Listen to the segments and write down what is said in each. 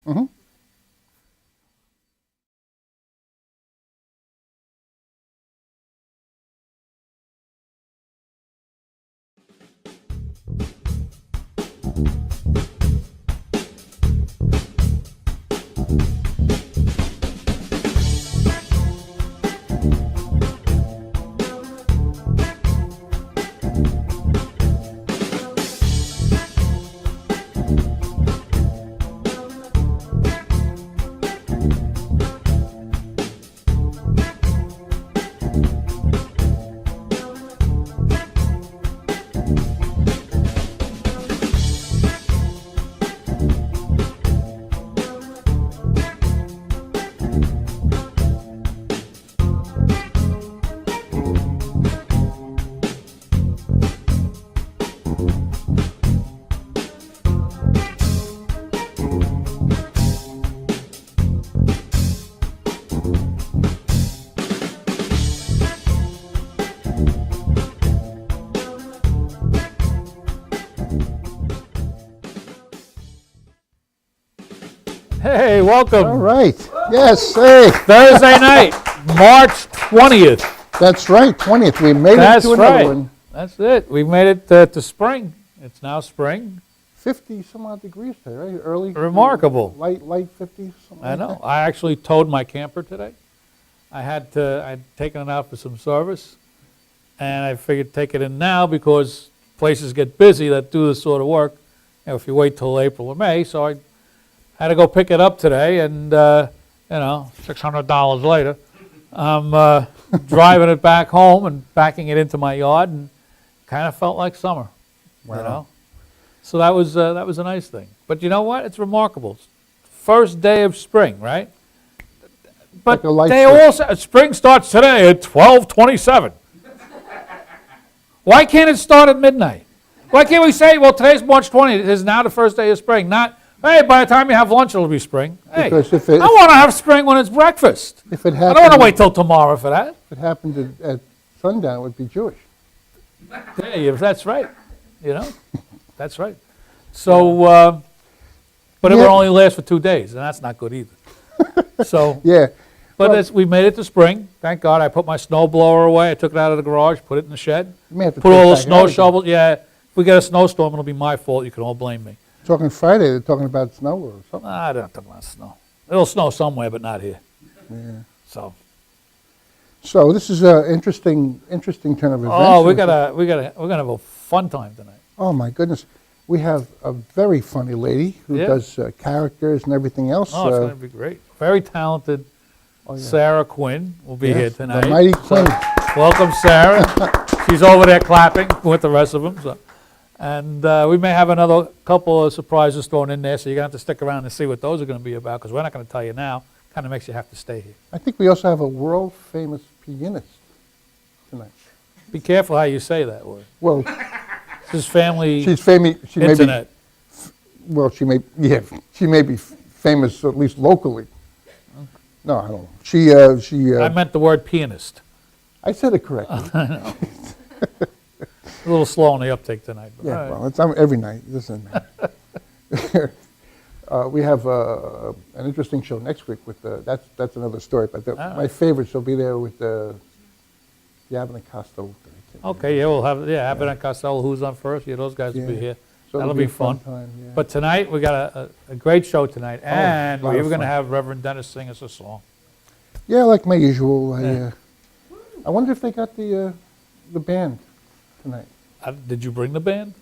Mm-hmm. Hey, welcome. All right. Yes. Hey. Thursday night, March 20th. That's right. 20th. We made That's it to another right. one. That's it. We made it to spring. It's now spring. 50 some odd degrees today, right? Early. Remarkable. Light 50s. Something I like know. that. I actually towed my camper today. I'd taken it out for some service, and I figured take it in now because places get busy that do this sort of work. You know, if you wait till April or May, so I had to go pick it up today, and $600 later, I'm driving it back home and backing it into my yard, and kind of felt like summer. Wow. You know, so that was a nice thing. But you know what? It's remarkable. First day of spring, right? But Like a light they switch. all say spring starts today at 12:27. Why can't it start at midnight? Why can't we say, well, today's March 20th, it is now the first day of spring, not, hey, by the time you have lunch, it'll be spring. Hey, Because if I it, want to have spring when it's breakfast. if it I don't want happened, to wait till tomorrow for that. if it happened at sundown, it would be Jewish. Hey, that's right, you know, that's right. So, but it would Yeah. only last for 2 days, and that's not good either. So, Yeah. but Well- we made it to spring. Thank God. I put my snow blower away. I took it out of the garage, put it in the shed, You may have to put take all it the back snow out again. shovels. Yeah, if we get a snowstorm, it'll be my fault. You can all blame me. Talking Friday, they're talking about snow or something. I don't talk about snow. It'll snow somewhere, but not here. Yeah. So, So this is an interesting turn of events. oh, we're gonna have a fun time tonight. Oh my goodness, we have a very funny lady who Yeah. does characters and everything else. Oh, it's gonna be great. Very talented. oh, yeah. Sarah Quinn will be here Yes, tonight. The mighty So, Quinn. welcome, Sarah. She's over there clapping with the rest of them. So. And we may have another couple of surprises thrown in there, so you're going to have to stick around and see what those are going to be about, because we're not going to tell you now. Kind of makes you have to stay here. I think we also have a world famous pianist tonight. Be careful how you say that word. Well, This is family she's famous. She may be. internet. Well, she may. Yeah, she may be famous at least locally. No, I don't know. She. I meant the word pianist. I said it correctly. A little slow on the uptake tonight. But Yeah, all right. well, it's every night. It doesn't matter. We have an interesting show next week with that's another story. But All my right. favorites will be there with Yavin Costello. Okay, yeah, we'll have Abbott and Costello, who's on first. Yeah, those guys will be Yeah. here. So That'll it'll be a fun. time, yeah. But tonight, we got a great show tonight, and lot we're of even going to fun. have Reverend Dennis sing us a song. Yeah, like my usual. Yeah. I wonder if they got the band tonight. Did you bring the band?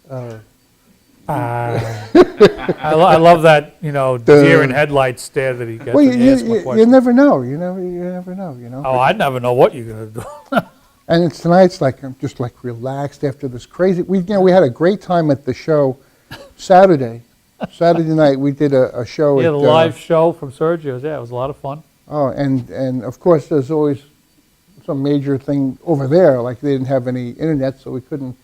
Uh, I love that, deer in headlights stare that he gets well, when you ask him a you question. never know. You never know. You know. Oh, I never know what you're going to do. And tonight's like I'm just like relaxed after this crazy. We had a great time at the show Saturday. Saturday night we did a show. We had a at, live show from Sergio's. Yeah, it was a lot of fun. Oh, and of course there's always some major thing over there. Like they didn't have any internet, so we couldn't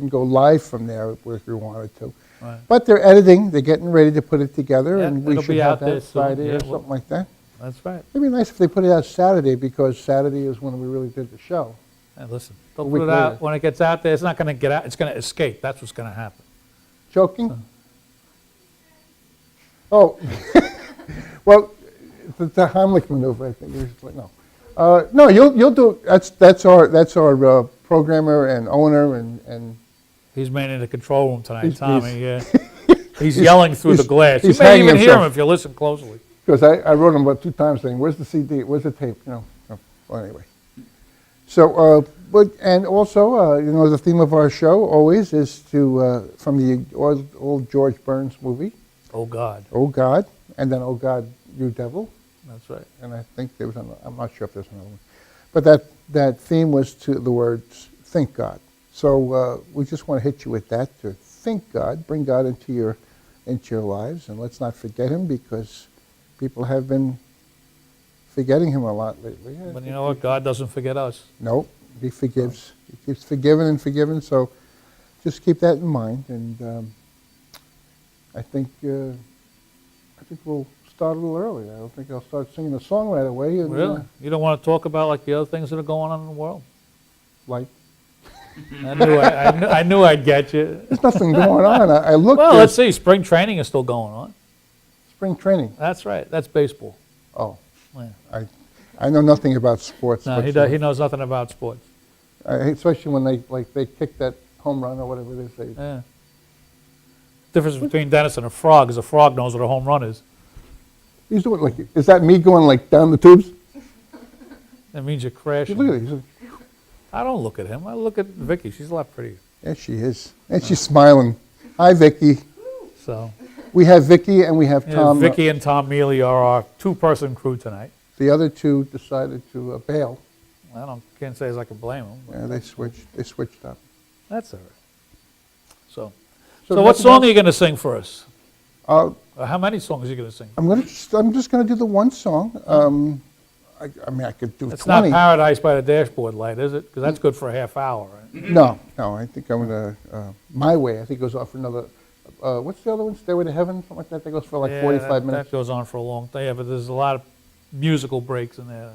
go live from there if we wanted to. Right. But they're editing. They're getting ready to put it together, Yeah, and we it'll should be have out there that soon. Friday Yeah, or well- something like that. That's right. It'd be nice if they put it out Saturday because Saturday is when we really did the show. And listen, they'll A put week it out. later. When it gets out there, it's not going to get out. It's going to escape. That's what's going to happen. Joking? Oh, well, the Heimlich maneuver, I think. No, no, you'll do. That's our programmer and owner, and He's man in the control room tonight, He's- Tommy. He's yelling through the glass. You he's may hanging even hear him himself. if you listen closely. because I wrote him about 2 times saying, "Where's the CD? Where's the tape?" Well, anyway. So, but and also, the theme of our show always is to from the old George Burns movie, Oh, God. "Oh God," and then "Oh God, You Devil." That's right. And I think there was I'm not sure if there's another one, but that theme was to the words "Think God." So we just want to hit you with that, to think God, bring God into your lives, and let's not forget Him, because people have been forgetting Him a lot lately. But you know what? God doesn't forget us. No, He forgives. He keeps forgiving and forgiving. So just keep that in mind, and I think we'll start a little early. I don't think I'll start singing a song right away. And, Really? You don't want to talk about like the other things that are going on in the world? like, I knew I'd get you. there's nothing going on. I looked Well, at let's see. Spring training is still going on. spring training. That's right. That's baseball. Oh, Yeah. I know nothing about sports. No, whatsoever. he knows nothing about sports. Especially when they kick that home run or whatever it is. Yeah. Difference between Dennis and a frog is a frog knows what a home run is. He's doing like, is that me going like down the tubes? That means you're crashing. Look at it. I don't look at him. I look at Vicky. She's a lot prettier. Yeah, she is, and she's smiling. Hi, Vicky. So We have Vicky and we have yeah, Tom. Vicky and Tom Mealy are our 2-person crew tonight. The other two decided to bail. Can't say as I can blame them. Yeah, they switched up. That's all right. So So what nothing song else? are you going to sing for us? Uh, How many songs are you going to sing? I'm just gonna do the one song. I mean, I could do It's 20. not Paradise by the Dashboard Light, is it? Because that's good for a half hour, right? No, I think I'm gonna My Way. I think goes off for another. What's the other one? Stairway to Heaven, something like that. That goes for like Yeah, 45 minutes. That goes on for a long time, yeah, but there's a lot of musical breaks in there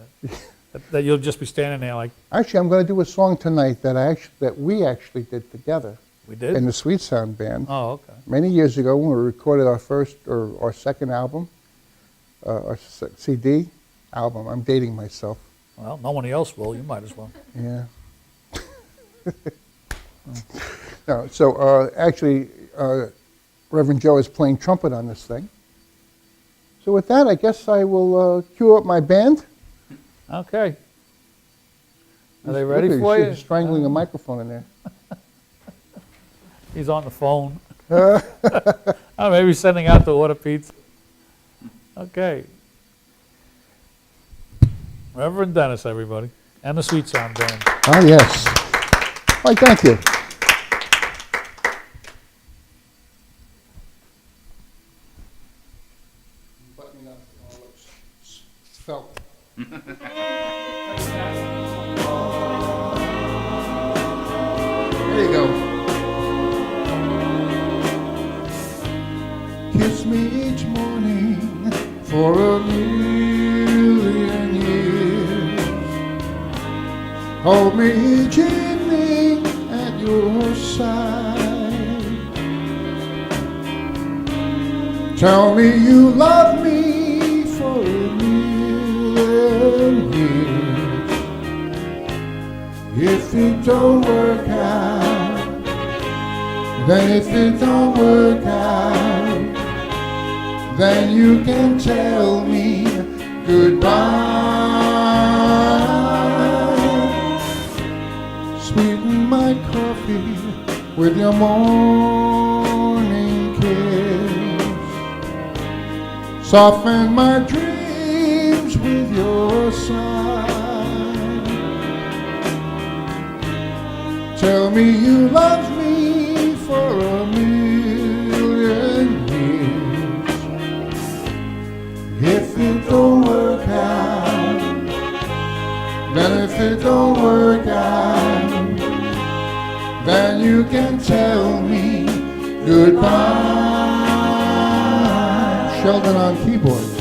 that you'll just be standing there like, Actually, I'm going to do a song tonight that we actually did together we did? in the Sweet Sound Band Oh, okay. many years ago when we recorded our first or our second album, our CD album. I'm dating myself. Well, no one else will. You might as well. Yeah. No, so actually, Reverend Joe is playing trumpet on this thing. So with that, I guess I will cue up my band. Okay. Are they ready for She's you? strangling a microphone in there. He's on the phone. Oh, maybe sending out the order pizza. Okay. Reverend Dennis, everybody, and the Sweet Sound Band. Oh, yes. Why, thank you. Buttoning up all those felt. There you go. Kiss me each morning for a million years. Hold me each evening at your side. Tell me you love me for a million years. If it don't work out, then if it don't work out, then you can tell me goodbye. Sweeten my coffee with your morning kiss. Soften my dreams with your sigh. Tell me you love me for a million years. If it don't work out, then if it don't work out, then you can tell me goodbye. Sheldon on keyboards.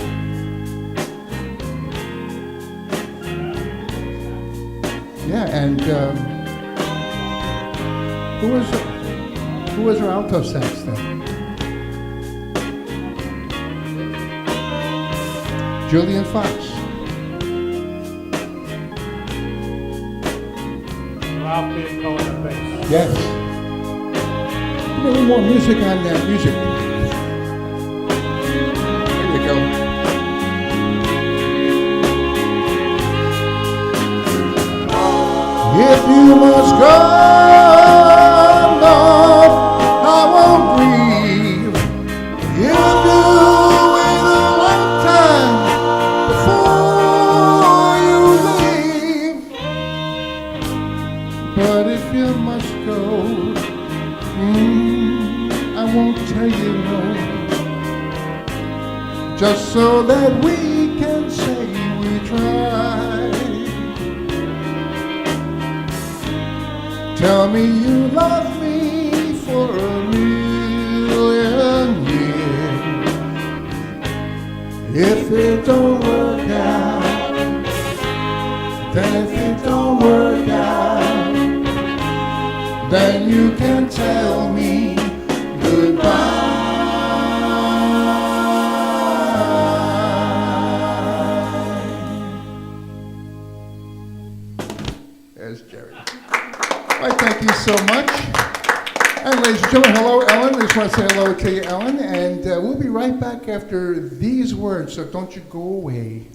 Yeah, and who was her alto sax then? Julian Fox. Ralph being Cohen and bass. Yes. Give me a little more music on that music. There you go. If you must go, Lord, I won't grieve. You do wait a long time before you leave. But if you must go, I won't tell you no. Just so that we can say we tried. Tell me you love me for a million years. If it don't work out, then if it don't work out, then you can tell me goodbye. There's Jerry. All right, thank you so much. And ladies and gentlemen, hello, Ellen. I just want to say hello to you, Ellen. And we'll be right back after these words, so don't you go away.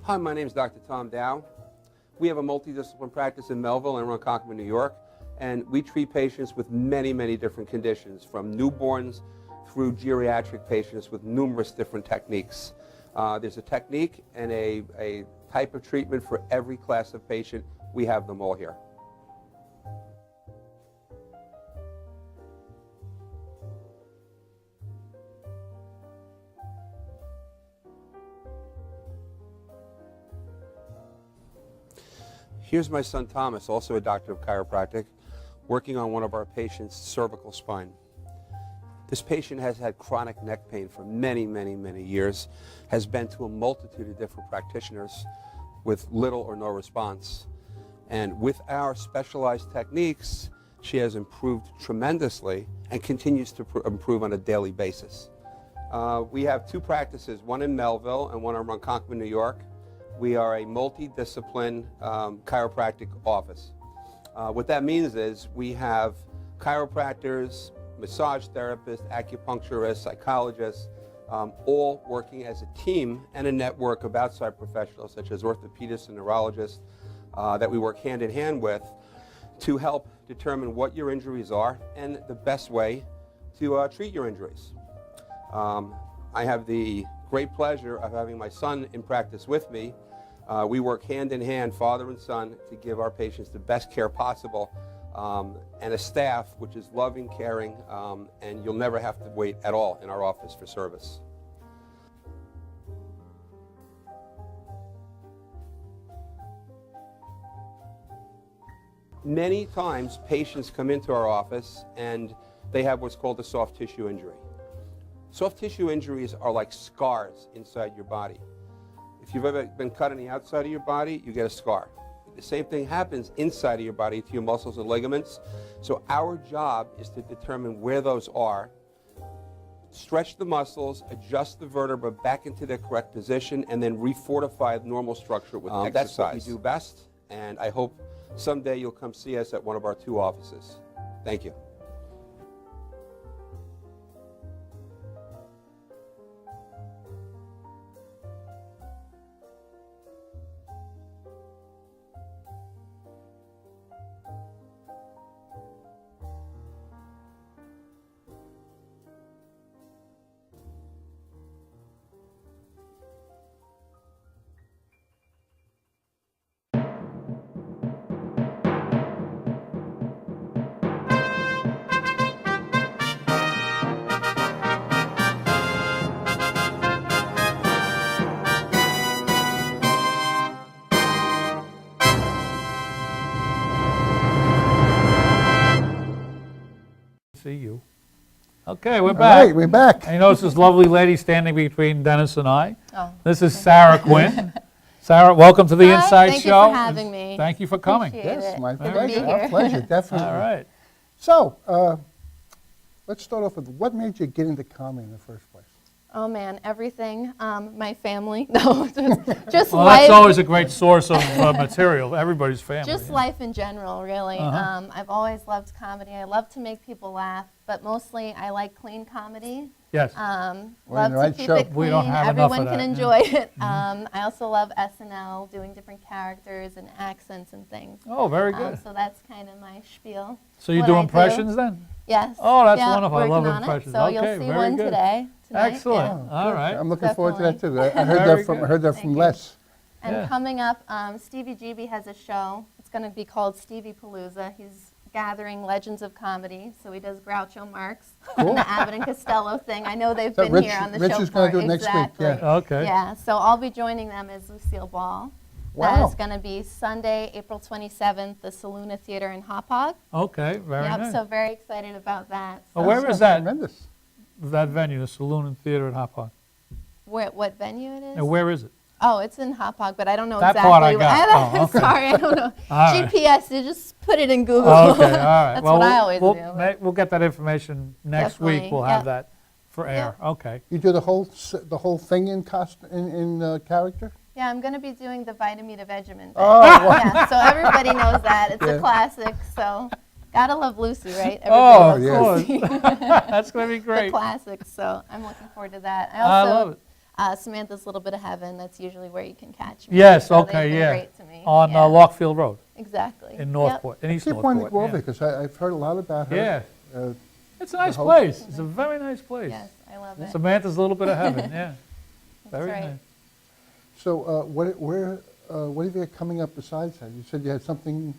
Hi, my name is Dr. Tom Dow. We have a multidisciplinary practice in Melville and Ronkonkoma, New York, and we treat patients with many, many different conditions, from newborns through geriatric patients with numerous different techniques. There's a technique and a type of treatment for every class of patient. We have them all here. Here's my son Thomas, also a doctor of chiropractic, working on one of our patients' cervical spine. This patient has had chronic neck pain for many, many, many years, has been to a multitude of different practitioners with little or no response. And with our specialized techniques, she has improved tremendously and continues to improve on a daily basis. We have two practices, one in Melville and one in Ronkonkoma, New York. We are a multidiscipline chiropractic office. What that means is we have chiropractors, massage therapists, acupuncturists, psychologists, all working as a team and a network of outside professionals such as orthopedists and neurologists that we work hand in hand with to help determine what your injuries are and the best way to treat your injuries. I have the great pleasure of having my son in practice with me. We work hand in hand, father and son, to give our patients the best care possible, and a staff which is loving, caring, and you'll never have to wait at all in our office for service. Many times patients come into our office and they have what's called a soft tissue injury. Soft tissue injuries are like scars inside your body. If you've ever been cut on the outside of your body, you get a scar. The same thing happens inside of your body to your muscles and ligaments. So our job is to determine where those are, stretch the muscles, adjust the vertebra back into their correct position, and then refortify the normal structure with exercise. That's what we do best, and I hope someday you'll come see us at one of our two offices. Thank you. Okay, we're All back. right, we're back. And you notice this lovely lady standing between Dennis and I. Oh. This is Sarah Quinn. Sarah, welcome to the Hi, Inside thank you Show. for having me. Thank you for coming. Appreciate Yes, it. my Good to pleasure. be Our here. pleasure, definitely. All right. So, let's start off with what made you get into comedy in the first place? Oh man, everything. My family. No, just Well, life. that's always a great source of material. Everybody's family. Just yeah. life in general, really. Uh-huh. I've always loved comedy. I love to make people laugh, but mostly I like clean comedy. Yes. We're in Love the to right keep show. it clean. We don't have enough of Everyone can that, enjoy it. I also love SNL, doing different characters and accents and things. Oh, very good. So that's kind of my spiel. So you what do I impressions then? Yes. Oh, that's yeah, wonderful. I love working on it. impressions. So Okay, you'll see very one good. tonight. Excellent. Yeah. All right. I'm looking forward to that too. I heard Very that from good. Thank you. Les. And Yeah. coming up, Stevie GB has a show. It's going to be called Stevie Palooza. He's gathering legends of comedy. So he does Groucho Marx, Cool. the Abbott and Costello thing. I know they've So been Rich- here on the Rich show is gonna for do it next week, exactly. yeah. Okay. Yeah, so I'll be joining them as Lucille Ball. Wow. That is going to be Sunday, April 27th, the Saluna Theater in Hauppauge. Okay, very Yep, nice. so very excited about that. Oh, So where is that? Tremendous. That venue, the Saloon and Theater at Hauppauge. what venue it is? And where is it? Oh, it's in Hauppauge, but I don't know That exactly. part I what- got. Oh, okay. Sorry, I don't know. All right. GPS, you just put it in Google. Oh, okay, all right. That's Well, what I always we'll, do. We'll get that information next week. Definitely, We'll have yep. that for air. Okay. You do the whole thing in character? Yeah, I'm going to be doing the Vitamita Vegemin thing. Oh, wow. Yeah, so everybody knows that. It's Yeah. a classic, so gotta love Lucy, right? Oh, Everybody of loves course. Lucy. That's going to be The great. classics, so I'm looking forward to that. I I also, love it. Samantha's Little Bit of Heaven, that's usually where you can catch me. Yes, So they've okay, been yeah. great to me. On yeah. Lockfield Road Exactly. in Yep. Northport, in East Keep wanting to Northport. go over because I've heard a lot about her. Yeah. Uh, It's a nice whole- place. It's a very nice place. Yes, I love it. Samantha's Little Bit of Heaven, yeah. Very right. nice. So what have you got coming up besides that? You said you had something,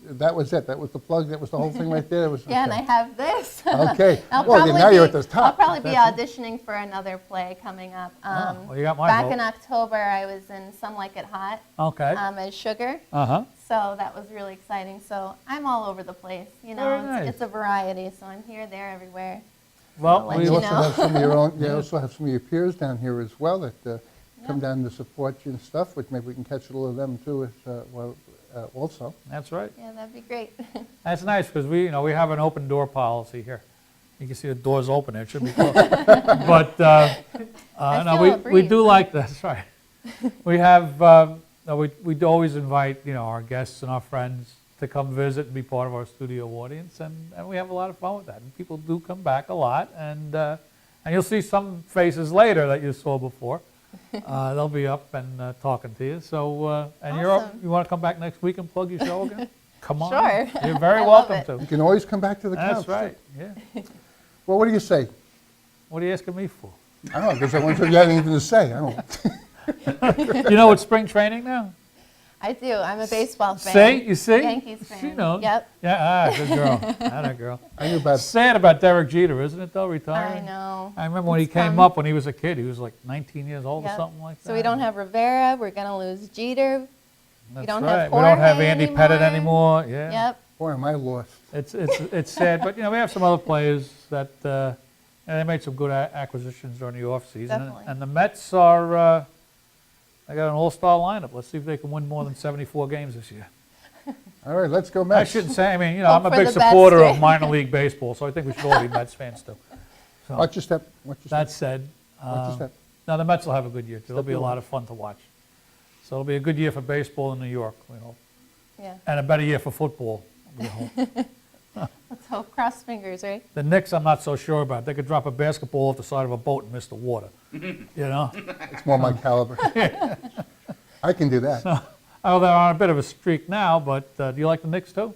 that was it, that was the plug, that was the whole thing right there? It was, Yeah, and I okay. have this. Okay. I'll Well, probably now you're be- at the top. I'll probably be That's auditioning for another play coming up. Well, you got my Back vote. in October, I was in Some Like It Hot Okay. as Sugar, Uh-huh. so that was really exciting. So I'm all over the place, you know. Very nice. It's a variety, so I'm here, there, everywhere. Well, let You you also know. have some of your own, you also have some of your peers down here as well that come down to support you and stuff, which maybe we can catch a little of them too also. that's right. Yeah, that'd be great. That's nice because we have an open door policy here. You can see the door's open. It should be closed. But I no, feel a we breeze. do like that's right. We have we do always invite our guests and our friends to come visit and be part of our studio audience, and we have a lot of fun with that. And people do come back a lot, and you'll see some faces later that you saw before. They'll be up and talking to you. So and Awesome. you want to come back next week and plug your show again? Come on. Sure. You're very I love welcome it. You to. can always come back to the couch. That's right. Yeah. Well, what do you say? What are you asking me for? I don't know, because I wonder if you had anything to say. I don't. You know it's spring training now? I do. I'm a baseball fan. See? You see? Yankees fan. She knows. Yep. Yeah, good girl. That girl. I knew about Sad about Derek Jeter, isn't it, though, retiring? I know. I remember when he It's came come. up when he was a kid. He was like 19 years old or Yep. something like that. So we don't have Rivera. We're going to lose Jeter. That's don't right. have We don't have Jorge Andy Pettit anymore. anymore. Yeah. Yep. boy, am I lost. It's sad, but we have some other players that and they made some good acquisitions during the offseason. Definitely. And the Mets are they got an all-star lineup. Let's see if they can win more than 74 games this year. All right, let's go I Mets. shouldn't say. I mean, Hope I'm a for big the best, supporter of right? minor league baseball, so I think we should all be Mets fans too. So Watch your step. Watch your that step. said, Watch your step. now the Mets will have a good year too. It'll be a forward. lot of fun to watch. So it'll be a good year for baseball in New York, we hope, Yeah. and a better year for football, we hope. Let's hope. Cross fingers, right? The Knicks, I'm not so sure about. They could drop a basketball off the side of a boat and miss the water. You know? It's more my caliber. I can do that. Oh, they're on a bit of a streak now, but do you like the Knicks too?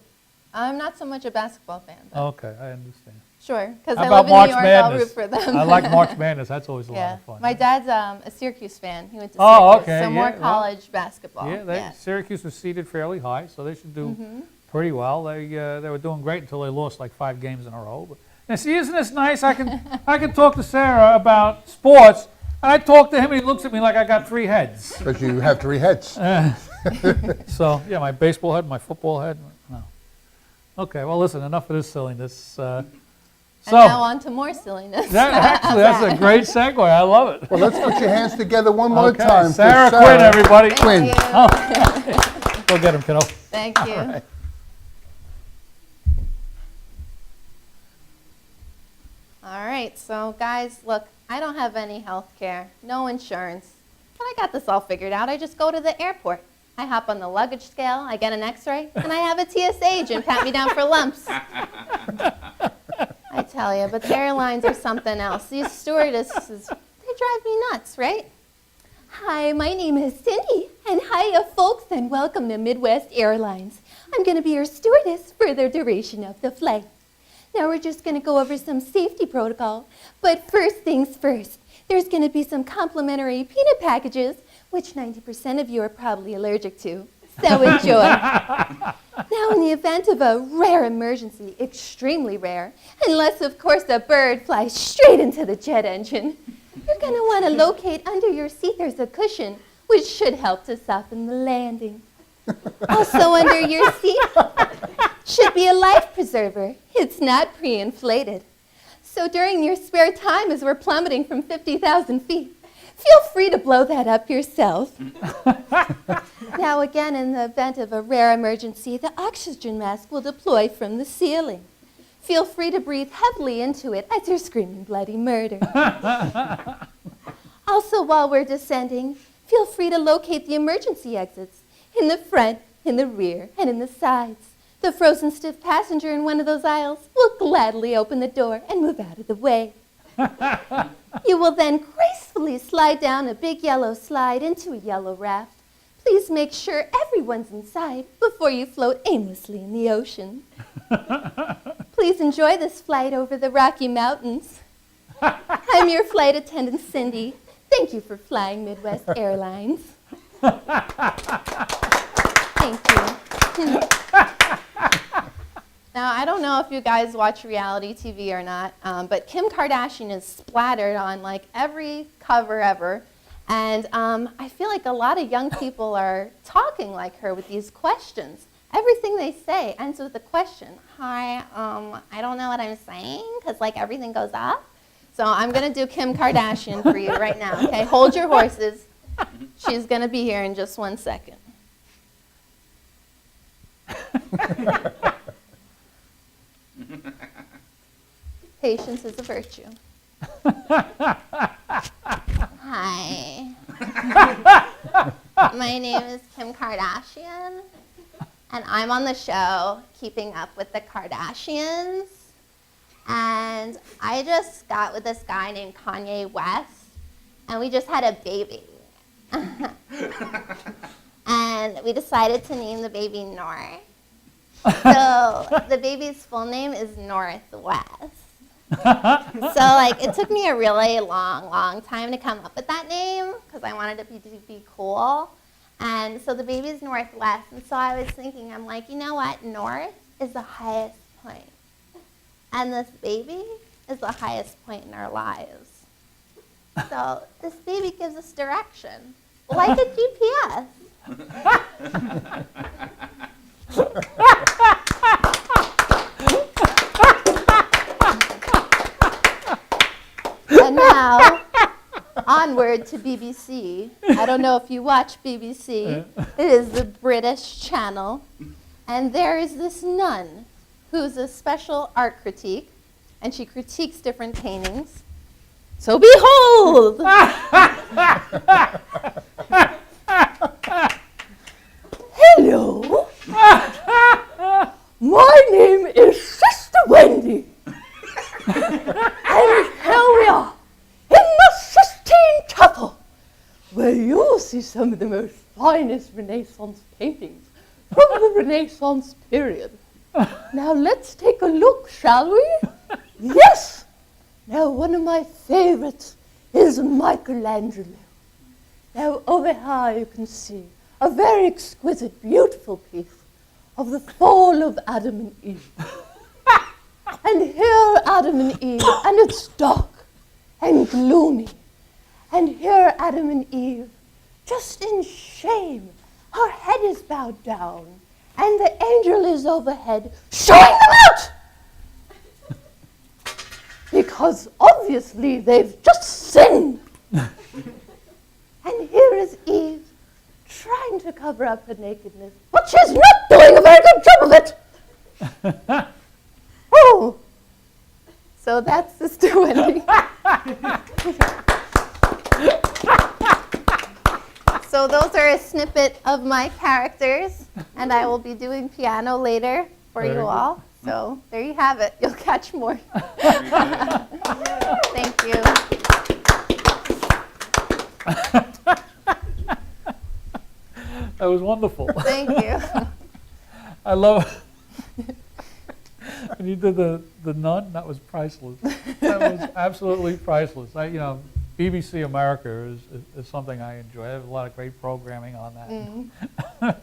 I'm not so much a basketball fan, but Okay, I understand. sure. Because How I about live in March New York, I'll root Madness? for them. I like March Madness. That's always a lot Yeah. of fun. My dad's a Syracuse fan. He went to Oh, Syracuse. okay, So more yeah, well, college basketball. Yeah, Syracuse was seeded fairly high, so they should do pretty well. They were doing great until they lost like 5 games in a row. But, and see, isn't this nice? I can talk to Sarah about sports, and I talk to him, and he looks at me like I got 3 heads. Because you have 3 heads. So yeah, my baseball head, my football head. No. Okay, well listen, enough of this silliness. And So, now on to more silliness. actually, that's a great segue. I love it. Well, let's put your hands together one more Okay, time. for Sarah Quinn, everybody. Quinn. Thank you. Go get him, kiddo. Thank you. All right. All right, so guys, look, I don't have any health care, no insurance, but I got this all figured out. I just go to the airport. I hop on the luggage scale, I get an x-ray, and I have a TSA agent pat me down for lumps. I tell you, but the airlines are something else. These stewardesses, they drive me nuts, right? Hi, my name is Cindy, and hiya, folks, and welcome to Midwest Airlines. I'm going to be your stewardess for the duration of the flight. Now we're just going to go over some safety protocol, but first things first, there's going to be some complimentary peanut packages, which 90% of you are probably allergic to, so enjoy. Now in the event of a rare emergency, extremely rare, unless of course a bird flies straight into the jet engine, you're going to want to locate under your seat there's a cushion, which should help to soften the landing. Also under your seat should be a life preserver. It's not pre-inflated. So during your spare time as we're plummeting from 50,000 feet, feel free to blow that up yourself. Now again, in the event of a rare emergency, the oxygen mask will deploy from the ceiling. Feel free to breathe heavily into it as you're screaming bloody murder. Also, while we're descending, feel free to locate the emergency exits in the front, in the rear, and in the sides. The frozen stiff passenger in one of those aisles will gladly open the door and move out of the way. You will then gracefully slide down a big yellow slide into a yellow raft. Please make sure everyone's inside before you float aimlessly in the ocean. Please enjoy this flight over the Rocky Mountains. I'm your flight attendant, Cindy. Thank you for flying Midwest Airlines. Thank you. Now, I don't know if you guys watch reality TV or not, but Kim Kardashian is splattered on like every cover ever. And I feel like a lot of young people are talking like her with these questions. Everything they say ends with a question. Hi, I don't know what I'm saying, because like everything goes up. So I'm going to do Kim Kardashian for you right now, okay? Hold your horses. She's going to be here in just 1 second. Patience is a virtue. Hi. My name is Kim Kardashian, and I'm on the show Keeping Up with the Kardashians. And I just got with this guy named Kanye West, and we just had a baby. And we decided to name the baby North. So the baby's full name is Northwest. So like it took me a really long time to come up with that name because I wanted it to be cool. And so the baby's Northwest. And so I was thinking, I'm like, you know what? North is the highest point. And this baby is the highest point in our lives. So this baby gives us direction, like a GPS. And now, onward to BBC. I don't know if you watch BBC. It is the British channel. And there is this nun who's a special art critique, and she critiques different paintings. So behold! Hello! My name is Sister Wendy. And here we are, in the Sistine Chapel, where you'll see some of the most finest Renaissance paintings from the Renaissance period. Now let's take a look, shall we? Yes! Now one of my favorites is Michelangelo. Now over here you can see a very exquisite, beautiful piece of the fall of Adam and Eve. And here Adam and Eve, and it's dark and gloomy. And here Adam and Eve, just in shame, her head is bowed down, and the angel is overhead, showing them out! because obviously they've just sinned. And here is Eve trying to cover up her nakedness, but she's not doing a very good job of it. Oh, so that's Sister Wendy. So those are a snippet of my characters, and I will be doing piano later for Very you good. all. So there you have it. You'll catch more. Thank you. That was wonderful. Thank you. I love when you did the nun. That was priceless. That was absolutely priceless. BBC America is something I enjoy. I have a lot of great programming on that.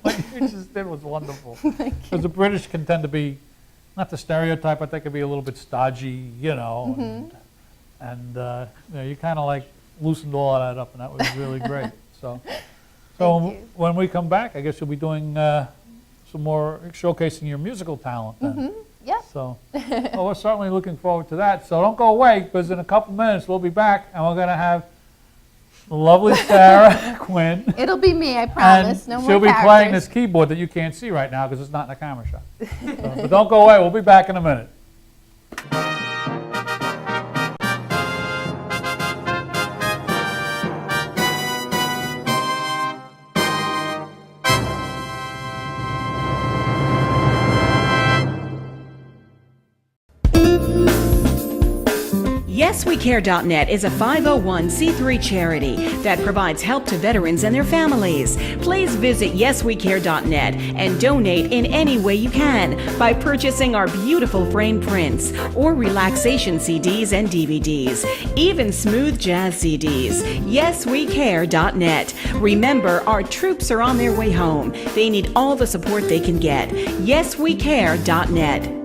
What you just did was wonderful. Because the British can tend to be, not the stereotype, but they can be a little bit stodgy, and you kind of like loosened all of that up, and that was really great. So Thank you. when we come back, I guess you'll be doing some more showcasing your musical talent then. Yep. So well, we're certainly looking forward to that. So don't go away, because in a couple minutes we'll be back, and we're going to have the lovely Sarah Quinn. It'll be me, I promise. And No more she'll be characters. playing this keyboard that you can't see right now because it's not in the camera shot. But don't go away. We'll be back in a minute. YesWeCare.net is a 501c3 charity that provides help to veterans and their families. Please visit YesWeCare.net and donate in any way you can by purchasing our beautiful framed prints or relaxation CDs and DVDs, even smooth jazz CDs. YesWeCare.net. Remember, our troops are on their way home. They need all the support they can get. YesWeCare.net.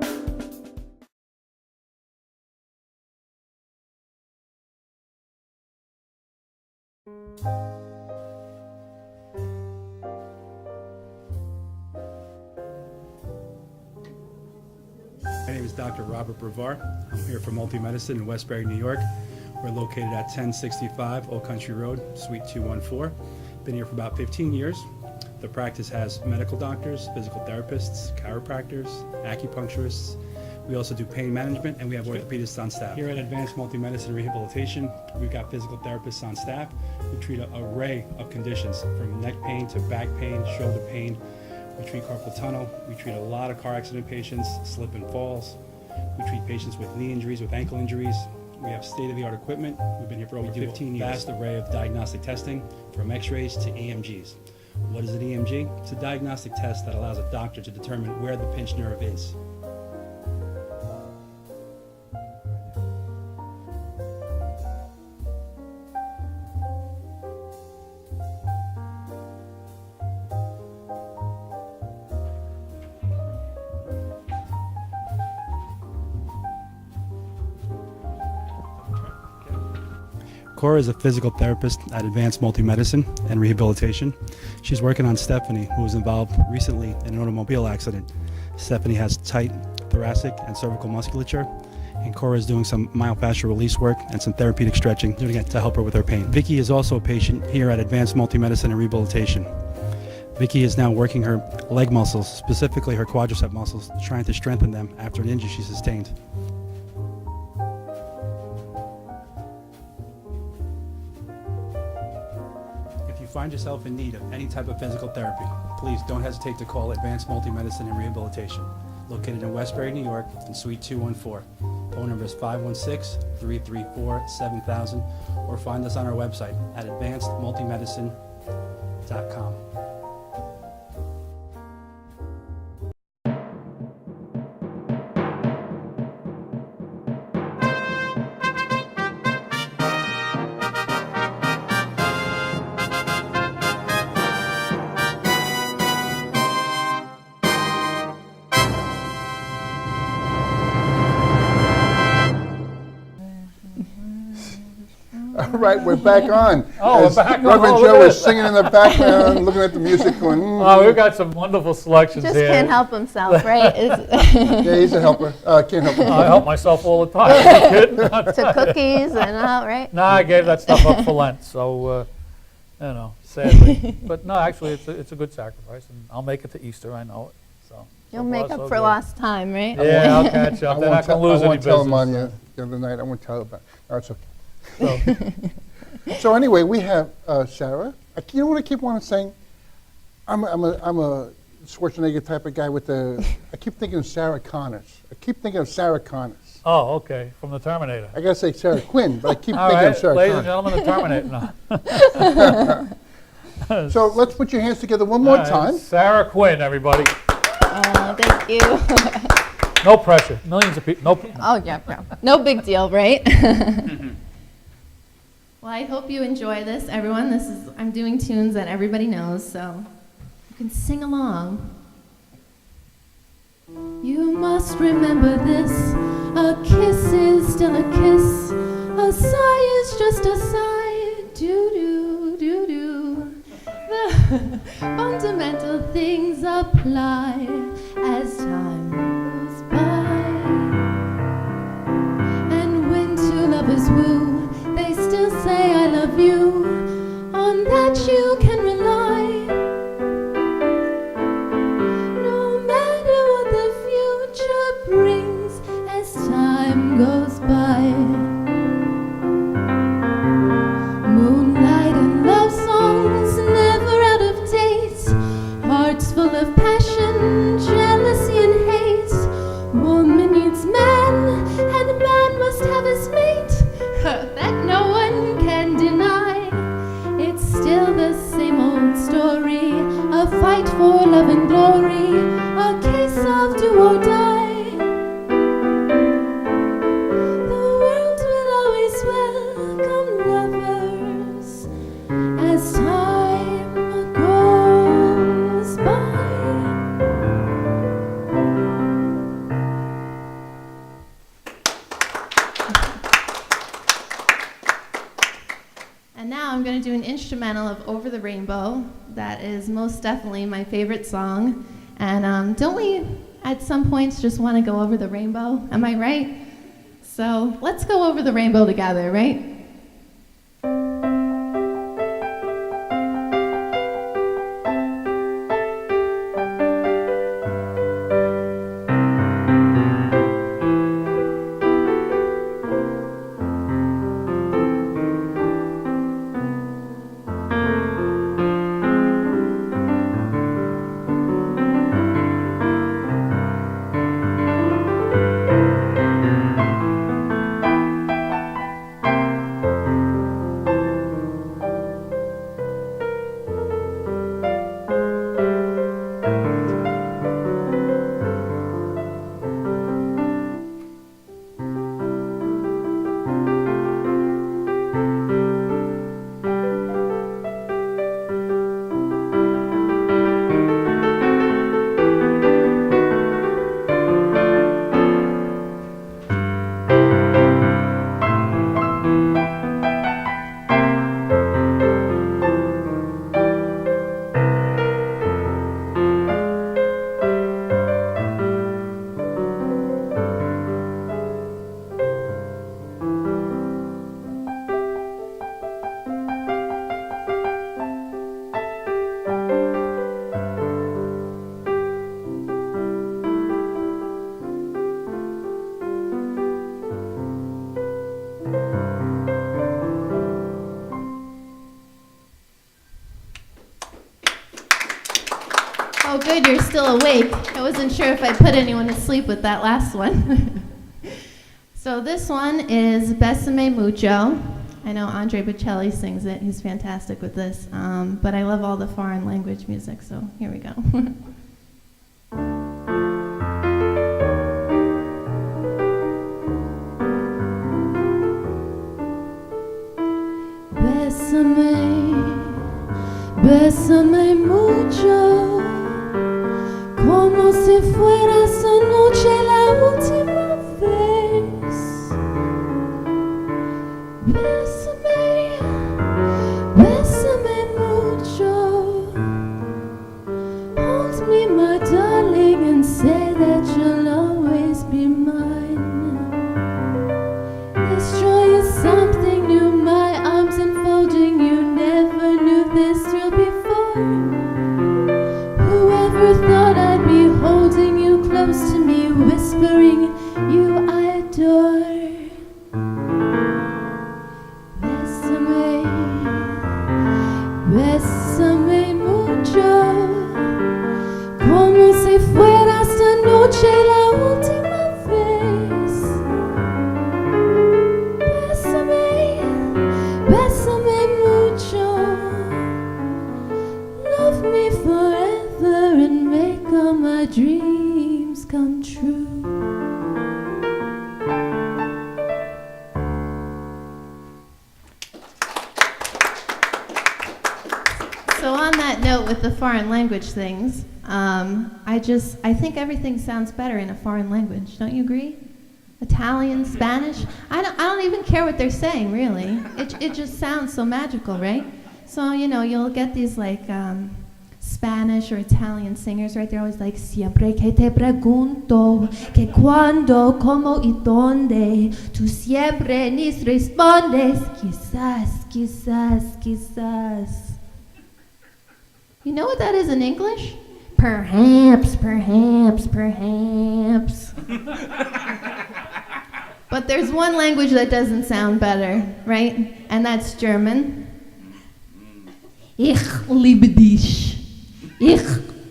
My name is Dr. Robert Brevard. I'm here for Multi-Medicine in Westbury, New York. We're located at 1065 Old Country Road, Suite 214. Been here for about 15 years. The practice has medical doctors, physical therapists, chiropractors, acupuncturists. We also do pain management, and we have orthopedists on staff. Here at Advanced Multi-Medicine Rehabilitation, we've got physical therapists on staff who treat an array of conditions, from neck pain to back pain, shoulder pain. We treat carpal tunnel. We treat a lot of car accident patients, slip and falls. We treat patients with knee injuries, with ankle injuries. We have state-of-the-art equipment. We've been here for over 15 years. Vast array of diagnostic testing, from x-rays to EMGs. What is an EMG? It's a diagnostic test that allows a doctor to determine where the pinched nerve is. Cora is a physical therapist at Advanced Multi-Medicine and Rehabilitation. She's working on Stephanie, who was involved recently in an automobile accident. Stephanie has tight thoracic and cervical musculature, and Cora is doing some myofascial release work and some therapeutic stretching, doing it to help her with her pain. Vicky is also a patient here at Advanced Multi-Medicine and Rehabilitation. Vicky is now working her leg muscles, specifically her quadricep muscles, trying to strengthen them after an injury she sustained. If you find yourself in need of any type of physical therapy, please don't hesitate to call Advanced Multi-Medicine and Rehabilitation, located in Westbury, New York, in Suite 214. Phone number is 516-334-7000, or find us on our website at advancedmultimedicine.com. Right, we're back on. Oh, we're As back on. Reverend Oh, Joe look at is it. singing in the background, looking at the music, going, Oh, we've got some wonderful selections Just here. can't help himself, right? Yeah, he's a helper. Can't help I himself. help myself all the time. Are you kidding? To cookies and all, right? No, I gave that stuff up for Lent, so, sadly. But no, actually, it's a good sacrifice, and I'll make it to Easter, I know it, so. You'll so make far, up so for good. lost time, right? Yeah, I'll catch up. They're not going to lose I any won't tell him on business. you the other night. I won't tell about it. No, it's okay. So, So anyway, we have Sarah. You know what I keep wanting to say? I'm a Schwarzenegger type of guy with the. I keep thinking of Sarah Connors. I keep thinking of Sarah Connors. oh, okay, from the Terminator. I gotta say Sarah Quinn, but I keep All thinking right, of Sarah ladies and Connors. gentlemen, the Terminator. No. So let's put your hands together one more All right, time. Sarah Quinn, everybody. Oh, thank you. No pressure. Millions of people. No. Oh, yeah, no big deal, right? Well, I hope you enjoy this, everyone. I'm doing tunes that everybody knows, so you can sing along. You must remember this, a kiss is still a kiss, a sigh is just a sigh, do-do, do-do. The fundamental things apply as time goes by. And when two lovers woo, they still say I love you, on that you can rely. No matter what the future brings as time goes by. Moonlight and love songs never out of date, hearts full of passion, jealousy and hate. Woman needs man, and man must have his mate. That no one can deny. It's still the same old story, a fight for love and glory, a case of do or die. The world will always welcome lovers as time goes by. And now I'm going to do an instrumental of Over the Rainbow. That is most definitely my favorite song. And don't we, at some points, just want to go over the rainbow? Am I right? So let's go over the rainbow together, right? Oh, good, you're still awake. I wasn't sure if I put anyone to sleep with that last one. So this one is Besame Mucho. I know Andre Bocelli sings it. He's fantastic with this. But I love all the foreign language music, so here we go. Bésame, bésame mucho, como si fuera esa noche la última vez. Bésame Bésame mucho, como si fuera esta noche la última vez. Bésame, bésame mucho. Love me forever and make all my dreams come true. So on that note with the foreign language things, I think everything sounds better in a foreign language. Don't you agree? Italian, Spanish. I don't even care what they're saying, really. It just sounds so magical, right? So, you'll get these like Spanish or Italian singers, right? They're always like, siempre que te pregunto, que cuando, como y dónde, tú siempre ni respondes, quizás, quizás, quizás. You know what that is in English? Perhaps, perhaps, perhaps. But there's one language that doesn't sound better, right? And that's German. Ich liebe dich. Ich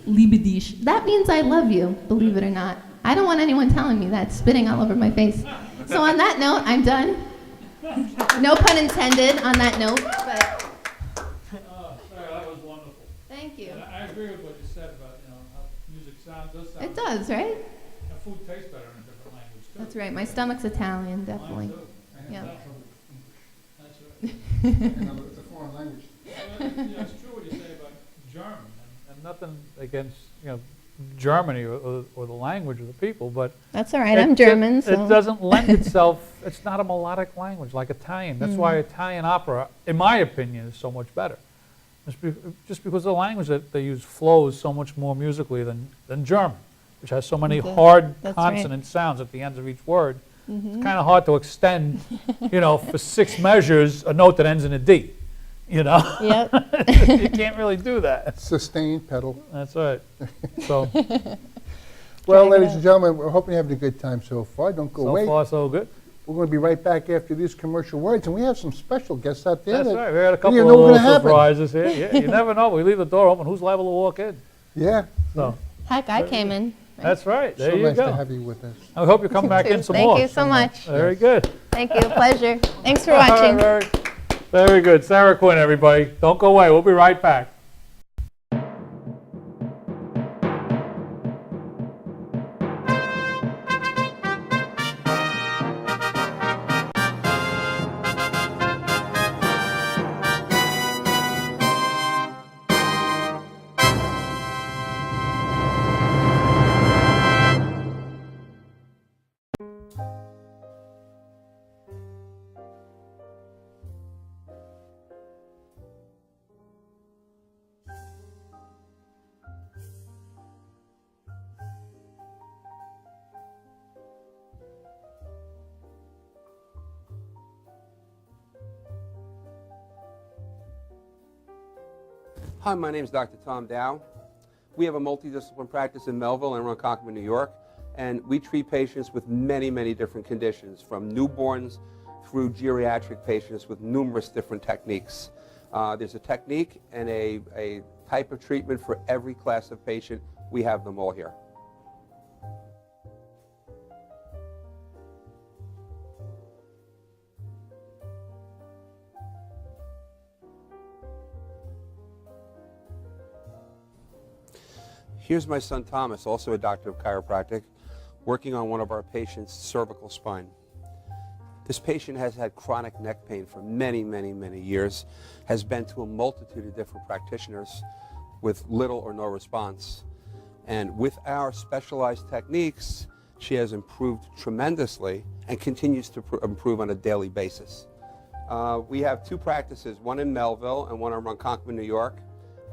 liebe dich. That means I love you, believe it or not. I don't want anyone telling me that, spitting all over my face. So on that note, I'm done. No pun intended on that note, but Sarah, that was wonderful. thank you. And I agree with what you said about, how music does sound. It does, right? And food tastes better in a different language, too. That's right. My stomach's Italian, definitely. Mine, too. Yeah. That's right. It's a foreign language. Well, it's true what you say about German, and nothing against, Germany or the language of the people, but That's all right. I'm German, so. it doesn't lend itself, it's not a melodic language like Italian. That's why Italian opera, in my opinion, is so much better. Just because the language that they use flows so much more musically than German, which has so many hard That's right. consonant sounds at the ends of each word. It's kind of hard to extend, for 6 measures, a note that ends in a D, Yep. You can't really do that. Sustained pedal. That's right. So, Well, ladies and gentlemen, we're hoping you're having a good time so far. Don't go so away. far so good. We're going to be right back after these commercial words, and we have some special guests out there. That's that right. We had a we couple didn't of know were little gonna happen. surprises here. Yeah, you never know. We leave the door open. Who's liable to walk in? Yeah. So, Heck, I came in. that's right. There So you nice to go. have you with us. I hope you come back in some Thank more. you so much. Very good. Thank you. Pleasure. Thanks for All right, watching. very good. Sarah Quinn, everybody. Don't go away. We'll be right back. Hi, my name is Dr. Tom Dow. We have a multidisciplinary practice in Melville and Ronkonkoma, New York, and we treat patients with many, many different conditions, from newborns through geriatric patients with numerous different techniques. There's a technique and a type of treatment for every class of patient. We have them all here. Here's my son Thomas, also a doctor of chiropractic, working on one of our patients' cervical spine. This patient has had chronic neck pain for many, many, many years, has been to a multitude of different practitioners with little or no response. And with our specialized techniques, she has improved tremendously and continues to improve on a daily basis. We have 2 practices, one in Melville and one in Ronkonkoma, New York.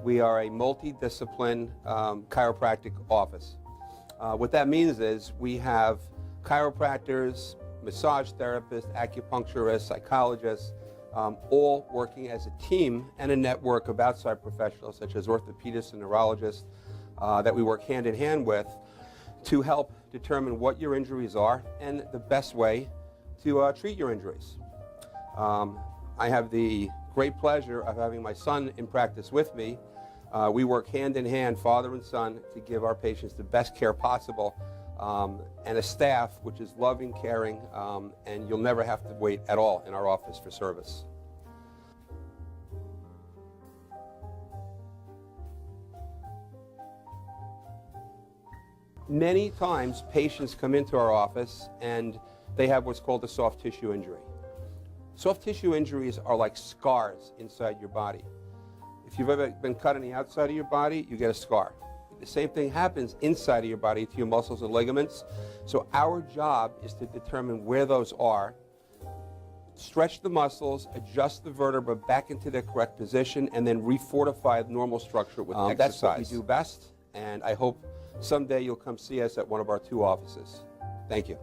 We are a multidiscipline chiropractic office. What that means is we have chiropractors, massage therapists, acupuncturists, psychologists, all working as a team and a network of outside professionals such as orthopedists and neurologists that we work hand in hand with to help determine what your injuries are and the best way to treat your injuries. I have the great pleasure of having my son in practice with me. We work hand in hand, father and son, to give our patients the best care possible, and a staff which is loving, caring, and you'll never have to wait at all in our office for service. Many times patients come into our office and they have what's called a soft tissue injury. Soft tissue injuries are like scars inside your body. If you've ever been cut on the outside of your body, you get a scar. The same thing happens inside of your body to your muscles and ligaments. So our job is to determine where those are, stretch the muscles, adjust the vertebra back into their correct position, and then refortify the normal structure with exercise. That's what we do best, and I hope someday you'll come see us at one of our 2 offices. Thank you.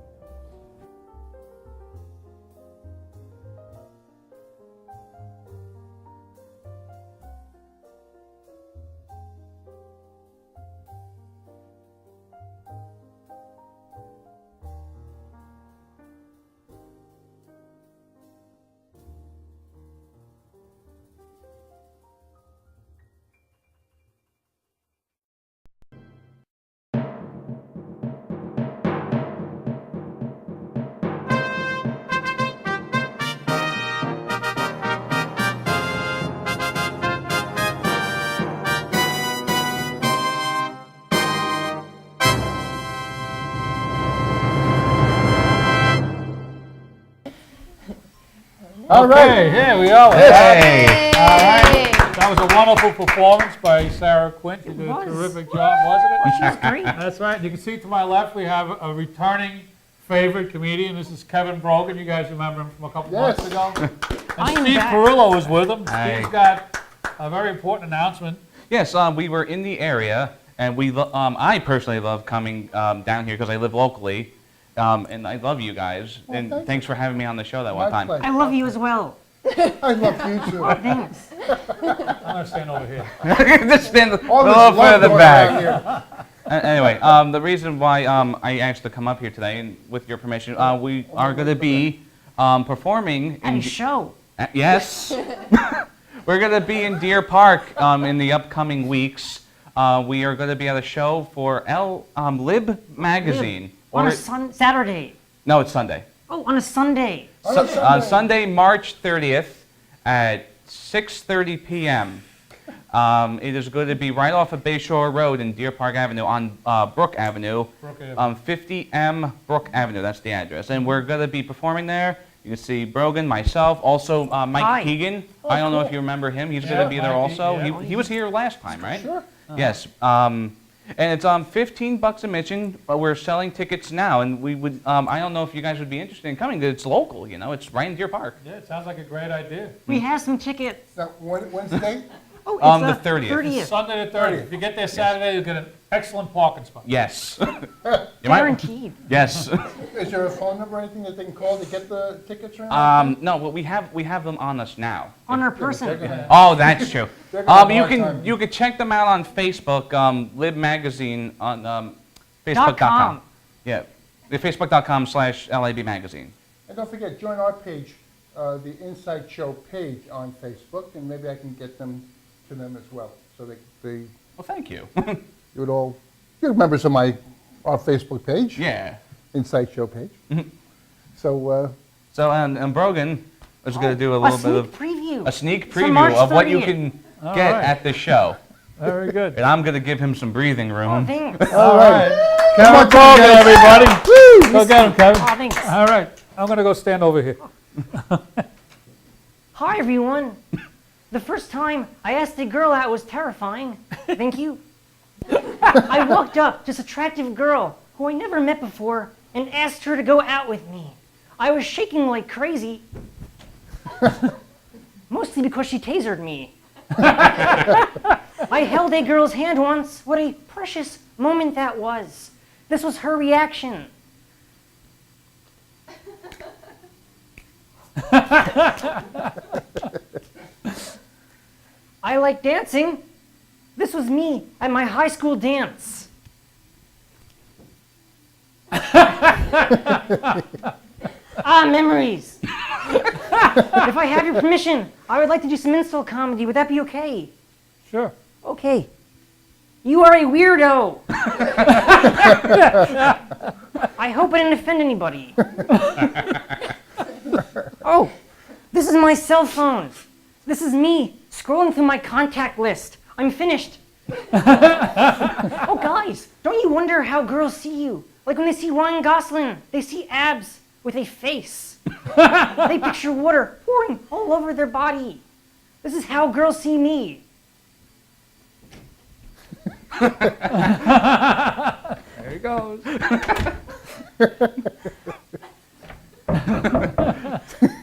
All right. Okay, here we are. Hey. All right. That was a wonderful performance by Sarah Quinn. She did a was. terrific job, wasn't it? She's great. That's right. You can see to my left we have a returning favorite comedian. This is Kevin Brogan. You guys remember him from a couple Yes. months ago. I And am Steve back. Perillo is with him. Hi. Steve's got a very important announcement. Yes, we were in the area, and I personally love coming down here because I live locally, and I love you guys. Well, And thank thanks for having me on the show that My one time. pleasure. I love you as well. I love you too. Thanks. I'm going to stand over here. Just stand a All this little love further going back. around here. Anyway, the reason why I asked to come up here today, and with your permission, we are going to be performing And in show. yes, we're going to be in Deer Park in the upcoming weeks. We are going to be at a show for Lib magazine. On Or- a Saturday. no, it's Sunday. Oh, on a Sunday. On Sunday, March 30th at 6:30 p.m. It is going to be right off of Bayshore Road in Deer Park Avenue on Brook Avenue. Brook Avenue. 50M Brook Avenue, that's the address. And we're going to be performing there. You can see Brogan, myself, also Mike Hi. Keegan. I don't know if you remember him. He's going Yeah, to be there Mike, also. yeah. He was here last time, right? Sure. Yes. And it's $15 admission. We're selling tickets now, and we would. I don't know if you guys would be interested in coming. It's local, you know. It's right in Deer Park. Yeah, it sounds like a great idea. We have some tickets. Now, Wednesday? Oh, it's The 30th. 30th. Sunday the 30th. If you get there Saturday, you'll get an excellent parking spot. Yes. You might- Guaranteed. Yes. Is there a phone number or anything that they can call to get the tickets or anything? No, well, we have them on us now. On our person. Oh, that's true. They're gonna have a You hard time. can check them out on Facebook. Lib Magazine on Facebook.com. .com. Yeah, the Facebook.com/LAB Magazine. And don't forget, join our page, the Inside Show page on Facebook, and maybe I can get them to them as well. So they Well, thank you. you would all, you're members of our Facebook page, Yeah. Inside Show page. Mm-hmm. So, So and Brogan is going to do a little bit of preview. a sneak For March preview of what you 30th. can All get right. at the show, Very good. and I'm going to give him some breathing Oh, room. thanks. All right. Come on, Kevin Brogan, guys. everybody. Go get him, Kevin. Oh, thanks. All right. I'm going to go stand over here. Hi, everyone. The first time I asked a girl out was terrifying. Thank you. I walked up to this attractive girl who I never met before and asked her to go out with me. I was shaking like crazy, mostly because she tasered me. I held a girl's hand once. What a precious moment that was. This was her reaction. I like dancing. This was me at my high school dance. Memories. If I have your permission, I would like to do some insult comedy. Would that be okay? Sure. Okay. You are a weirdo. I hope I didn't offend anybody. Oh, this is my cell phone. This is me scrolling through my contact list. I'm finished. Oh, guys, don't you wonder how girls see you? Like when they see Ryan Gosling, they see abs with a face. They picture water pouring all over their body. This is how girls see me. There he goes.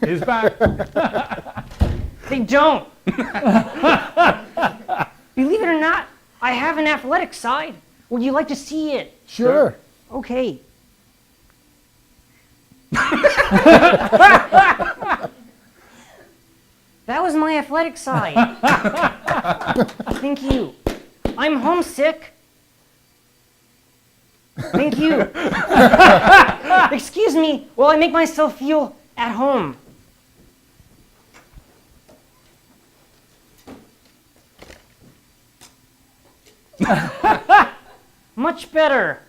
He's back. They don't. Believe it or not, I have an athletic side. Would you like to see it? Sure. Okay. That was my athletic side. Thank you. I'm homesick. Thank you. Excuse me while I make myself feel at home. Much better.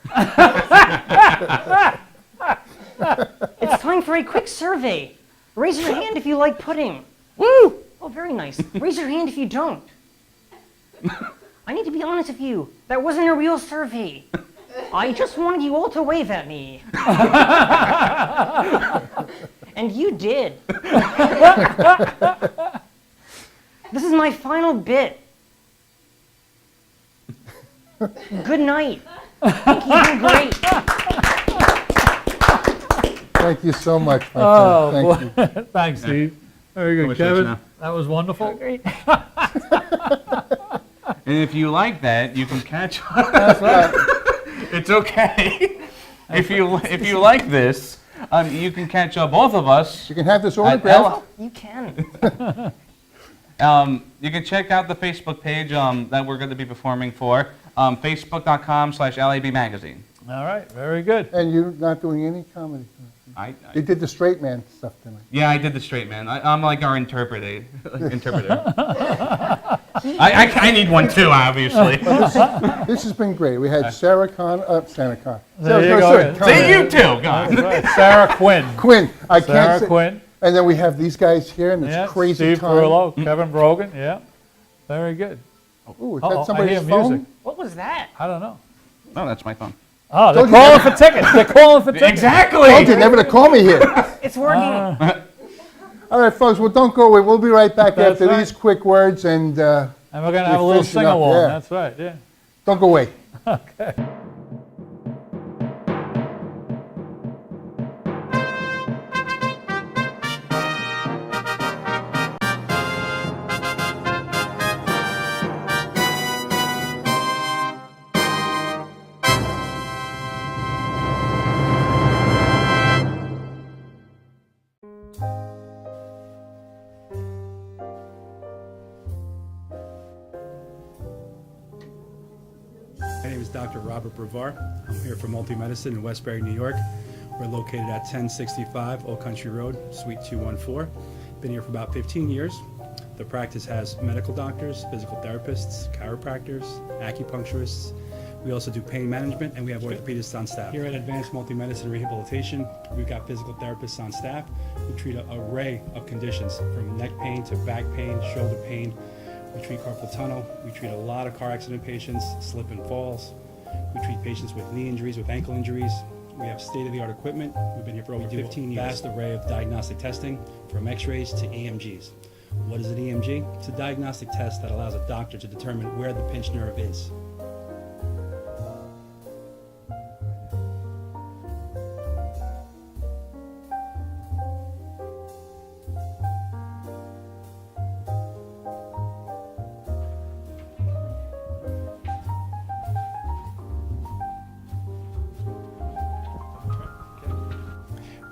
It's time for a quick survey. Raise your hand if you like pudding. Woo! Oh, very nice. Raise your hand if you don't. I need to be honest with you. That wasn't a real survey. I just wanted you all to wave at me. And you did. This is my final bit. Good night. Thank you. You're doing great. Thank you so much, my Oh, friend. Thank boy. you. Thanks, Steve. Very good, much Kevin. now. That was wonderful. Great. And if you like that, you can catch. That's right. It's okay. If you like this, you can catch both of us. You can have this at autograph. You can. You can check out the Facebook page that we're going to be performing for. Facebook.com/LAB Magazine. All right, very good. And you're not doing any comedy. You did the straight man stuff tonight. Yeah, I did the straight man. I'm like our interpreter. I need one too, obviously. This has been great. We had Sarah Quinn. There you go. See, you too. God. That's right. Sarah Quinn. Quinn. I can't Sarah say. Quinn. And then we have these guys here, and it's Yeah, crazy Steve time. Perillo, Kevin Brogan. Yeah, very good. Ooh, is Uh-oh, that I somebody's hear phone? music. What was that? I don't know. No, that's my phone. Oh, they're Told you calling never- for tickets. They're calling for tickets. Exactly. Told you never to call me here. It's working. All right, folks. Well, don't go away. We'll be right back That's after right. these quick words, and And we're going to have a little finishing up, sing-along. yeah. That's right, yeah. don't go away. Okay. My name is Dr. Robert Brevard. I'm here for Multi-Medicine in Westbury, New York. We're located at 1065 Old Country Road, Suite 214. Been here for about 15 years. The practice has medical doctors, physical therapists, chiropractors, acupuncturists. We also do pain management, and we have orthopedists on staff. Here at Advanced Multi-Medicine Rehabilitation, we've got physical therapists on staff who treat an array of conditions, from neck pain to back pain, shoulder pain. We treat carpal tunnel. We treat a lot of car accident patients, slip and falls. We treat patients with knee injuries, with ankle injuries. We have state-of-the-art equipment. We've been here for over 15 years. Vast array of diagnostic testing, from x-rays to EMGs. What is an EMG? It's a diagnostic test that allows a doctor to determine where the pinched nerve is.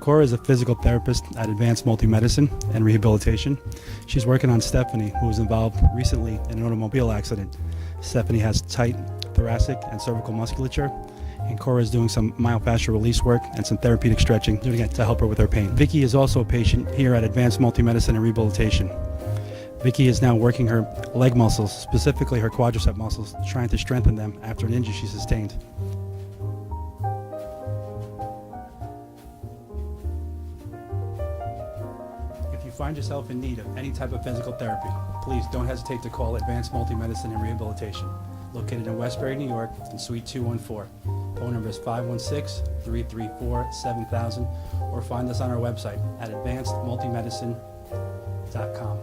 Cora is a physical therapist at Advanced Multi-Medicine and Rehabilitation. She's working on Stephanie, who was involved recently in an automobile accident. Stephanie has tight thoracic and cervical musculature, and Cora is doing some myofascial release work and some therapeutic stretching doing it to help her with her pain. Vicky is also a patient here at Advanced Multi-Medicine and Rehabilitation. Vicky is now working her leg muscles, specifically her quadricep muscles, trying to strengthen them after an injury she sustained. If you find yourself in need of any type of physical therapy, please don't hesitate to call Advanced Multi-Medicine and Rehabilitation, located in Westbury, New York, in Suite 214. Phone number is 516-334-7000, or find us on our website at advancedmultimedicine.com.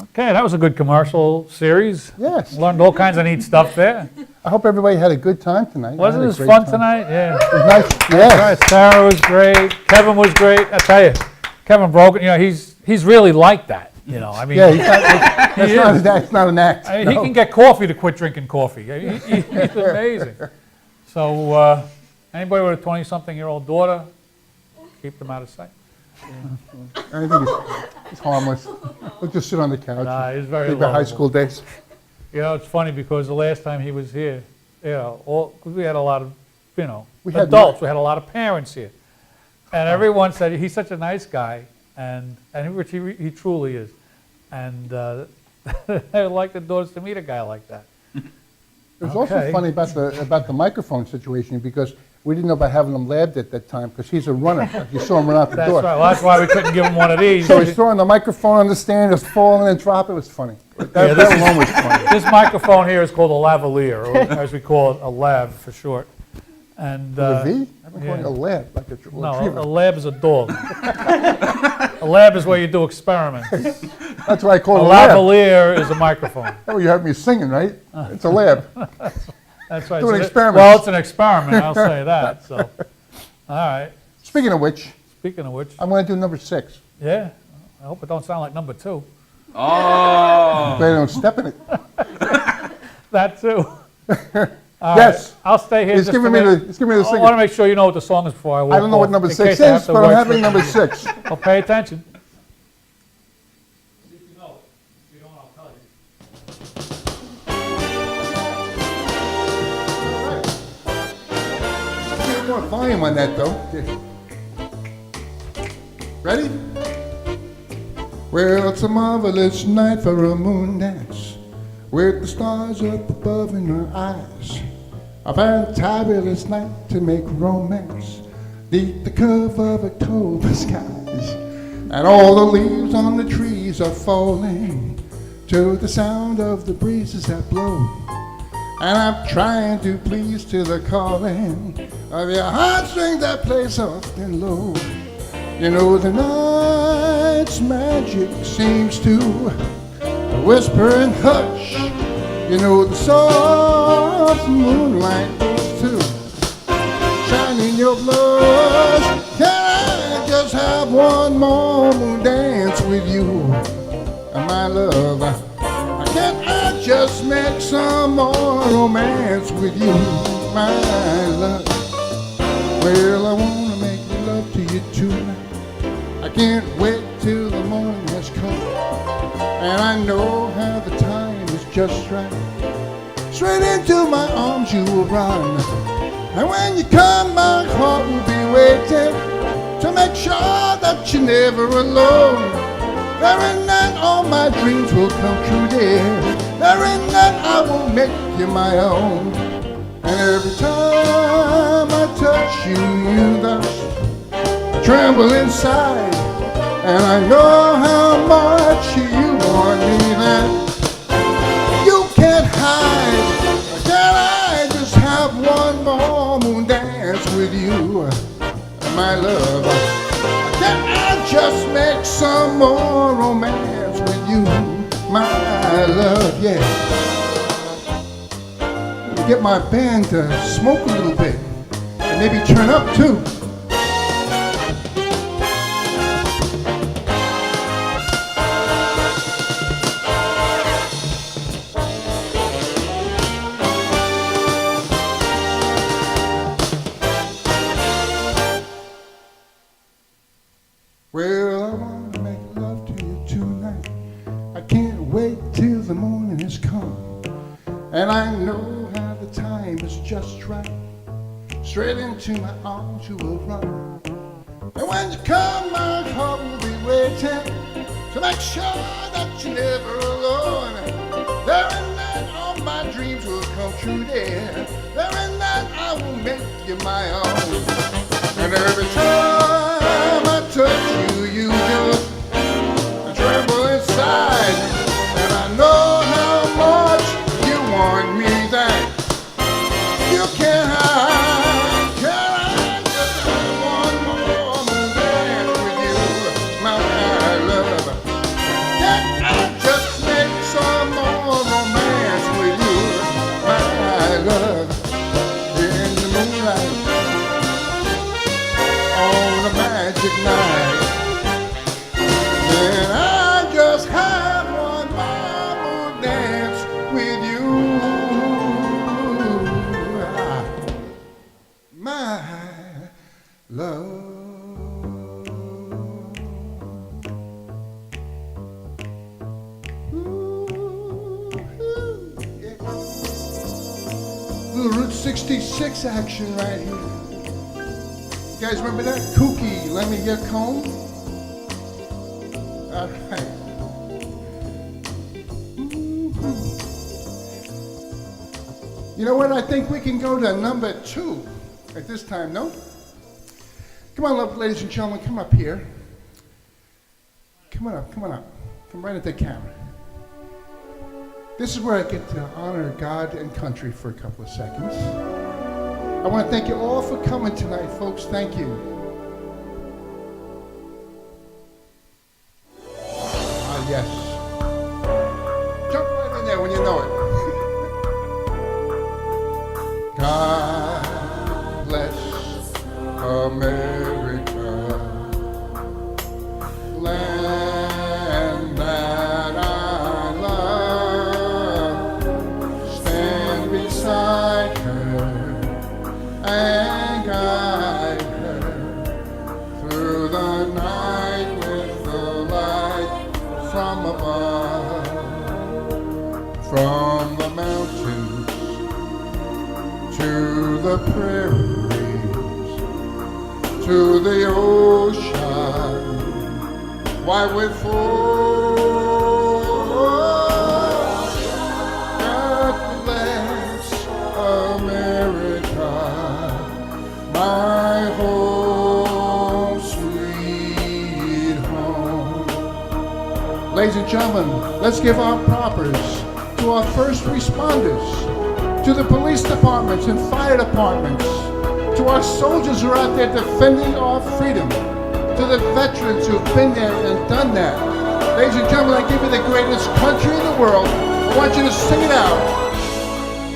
Okay, that was a good commercial series. Yes. Learned all kinds of neat stuff there. I hope everybody had a good time tonight. I Wasn't had a this great fun time. tonight? Yeah. It was nice. That's Yes. right. Sarah was great. Kevin was great. I tell you, Kevin Brogan, he's really like that. I mean, Yeah, that's not an act. I mean, no. he can get coffee to quit drinking coffee. He's amazing. So, anybody with a 20-something-year-old daughter, keep them out of sight. I think he's harmless. He'll just sit on the couch. Nah, he's very Think about high lovable. school days. It's funny because the last time he was here, cause we had a lot of, We had adults. We had a lot of parents here, and everyone said he's such a nice guy, and which he truly is, and they would like the daughters to meet a guy like that. It was also Okay. funny about the microphone situation because we didn't know about having him labbed at that time because he's a runner. You saw him run out the That's door. right. Well, that's why we couldn't give him one of these. So he's throwing the microphone on the stand, just falling and dropping. It was funny. That this alone was funny. This microphone here is called a lavalier, or as we call it, a lav for short. And With a V? I've been calling yeah. it a lab, like a no, retriever. a lab is a dog. A lab is where you do experiments. That's why I call A it a lab. lavalier is a microphone. Oh, you heard me singing, right? It's a lab. That's right. Doing So experiments. well, it's an experiment, I'll say that. So, all right. Speaking of which, Speaking of which, I'm going to do number 6. yeah, I hope it don't sound like number 2. Oh. They don't step in it. That too. All Yes. right, I'll stay here. He's just giving a me minute. the I want to singer. make sure you know what the song is before I walk I don't know what off, number in 6 case I have is, to but I'm work having for- number 6. Well, pay attention. See if you know it. If you don't, I'll tell you. A little more volume on that, though. Ready? Well, it's a marvelous night for a moon dance, with the stars up above in her eyes. A fantabulous night to make romance, neath the cover of October skies. And all the leaves on the trees are falling to the sound of the breezes that blow. And I'm trying to please to the calling of your heartstrings that play soft and low. You know the night's magic seems to whisper and hush. You know the soft moonlight goes to shine in your blush. Can I just have one more moon dance with you, my love? Can I just make some more romance with you, my love? Well, I wanna make love to you tonight. I can't wait till the morning has come, and I know how the time is just right. Straight into my arms you will run, and when you come my heart will be waiting to make sure that you're never alone. Every night all my dreams will come true, dear. Every night I will make you my own. And every time I touch you, you thus tremble inside. And I know how much you want me that you can't hide. Can I just have one more moon dance with you, my love? Can I just make some more romance with you, my love? Yeah. get my band to smoke a little bit and maybe turn up too. Well, I want to make love to you tonight. I can't wait till the morning has come. And I know how the time is just right. Straight into my arms you will run. And when you come, my heart will be waiting to make sure that you're never alone. There and then all my dreams will come true there. There and then I will make you my own. And every time I touch you, you just tremble inside. And I know how much you want me that you can't hide. Can I just have one more dance with you, my love? Can I just make some more romance with you, my love? In the moonlight, on a magic night, and I just have one more dance with you, my love. Ooh, yeah. Little Route 66 action right here. You guys remember that? Kooky, let me get comb. All right. You know what? I think we can go to number 2 at this time, no? Come on up, ladies and gentlemen. Come up here. Come on up, come on up. Come right at the camera. This is where I get to honor God and country for a couple of seconds. I want to thank you all for coming tonight, folks. Thank you. Ah, yes. Jump right in there when you know it. God bless America, land that I love. Stand beside her and guide her through the night with the light from above, from the mountains to the prairies, to the ocean, why withhold? God bless America, my home, sweet home. Ladies and gentlemen, let's give our propers to our first responders, to the police departments and fire departments, to our soldiers who are out there defending our freedom, to the veterans who've been there and done that. Ladies and gentlemen, I give you the greatest country in the world. I want you to sing it out.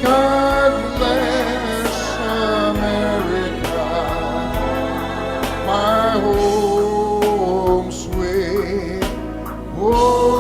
God bless America, my home sweet home.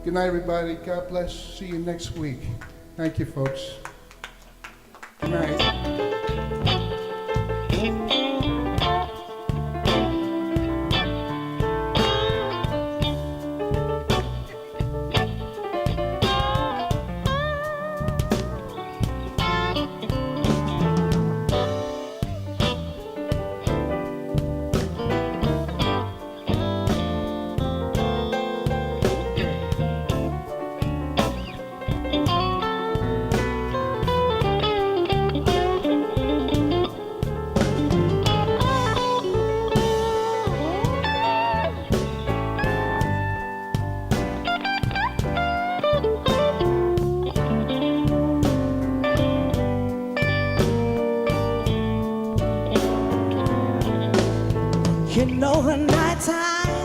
Good night, everybody. God bless. See you next week. Thank you, folks. Good night. know the nighttime